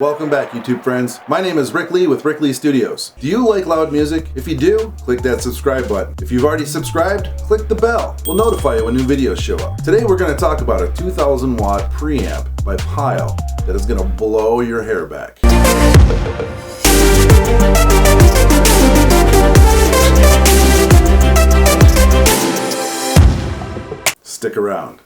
Welcome back, YouTube friends. My name is Rick Lee with Rick Lee Studios. Do you like loud music? If you do, click that subscribe button. If you've already subscribed, click the bell. We'll notify you when new videos show up. Today we're going to talk about a 2000 watt preamp by Pyle that is going to blow your hair back. Stick around.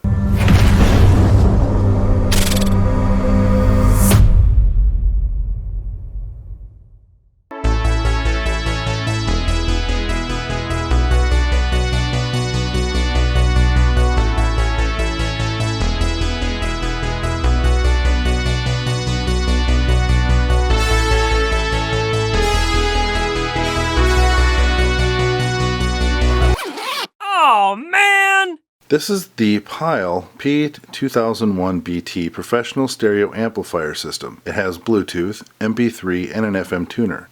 Oh man! This is the Pyle P2001BT Professional Stereo Amplifier System. It has Bluetooth, MP3, and an FM tuner.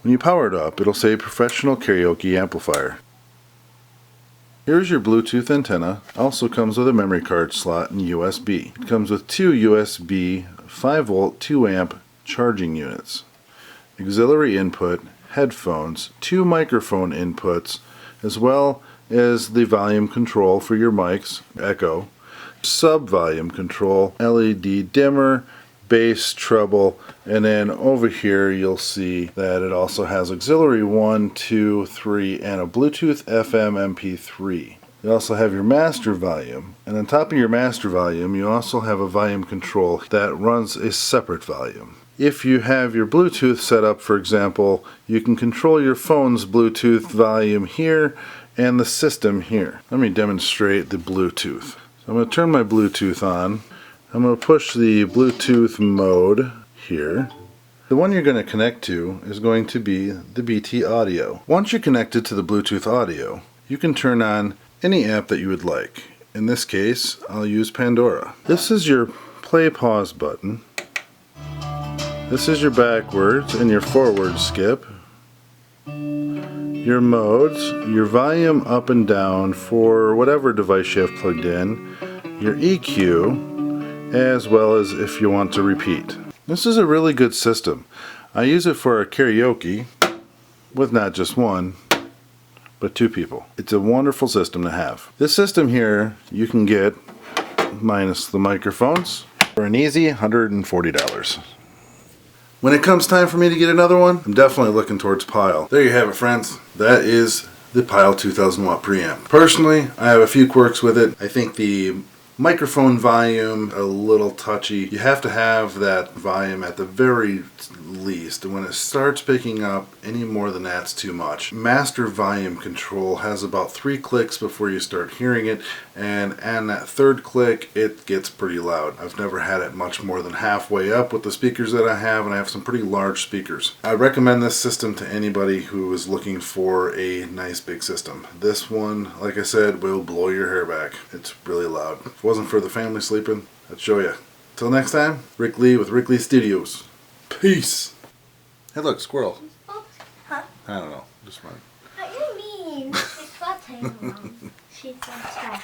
When you power it up, it'll say Professional Karaoke Amplifier. Here's your Bluetooth antenna. Also comes with a memory card slot and USB. It comes with two USB 5V 2A charging units, auxiliary input, headphones, two microphone inputs, as well as the volume control for your mics, echo, sub-volume control, LED dimmer, bass, treble, and then over here you'll see that it also has auxiliary 1, 2, 3, and a Bluetooth FM MP3. You also have your master volume, and on top of your master volume you also have a volume control that runs a separate volume. If you have your Bluetooth set up, for example, you can control your phone's Bluetooth volume here and the system here. Let me demonstrate the Bluetooth. So I'm going to turn my Bluetooth on. I'm going to push the Bluetooth mode here. The one you're going to connect to is going to be the BT audio. Once you're connected to the Bluetooth audio, you can turn on any app that you would like. In this case, I'll use Pandora. This is your play pause button. This is your backwards and your forward skip, your modes, your volume up and down for whatever device you have plugged in, your EQ, as well as if you want to repeat. This is a really good system. I use it for a karaoke with not just one, but two people. It's a wonderful system to have. This system here you can get, minus the microphones, for an easy $140. When it comes time for me to get another one, I'm definitely looking towards Pyle. There you have it, friends. That is the Pyle 2000 watt preamp. Personally, I have a few quirks with it. I think the microphone volume a little touchy. You have to have that volume at the very least. When it starts picking up any more than that's too much. Master volume control has about 3 clicks before you start hearing it, and on that third click it gets pretty loud. I've never had it much more than halfway up with the speakers that I have, and I have some pretty large speakers. I recommend this system to anybody who is looking for a nice big system. This one, like I said, will blow your hair back. It's really loud. If it wasn't for the family sleeping, I'd show you. Till next time, Rick Lee with Rick Lee Studios. Peace. Hey look, squirrel. Huh? I don't know, just fine. What do you mean? It's got time wrong. She's outside.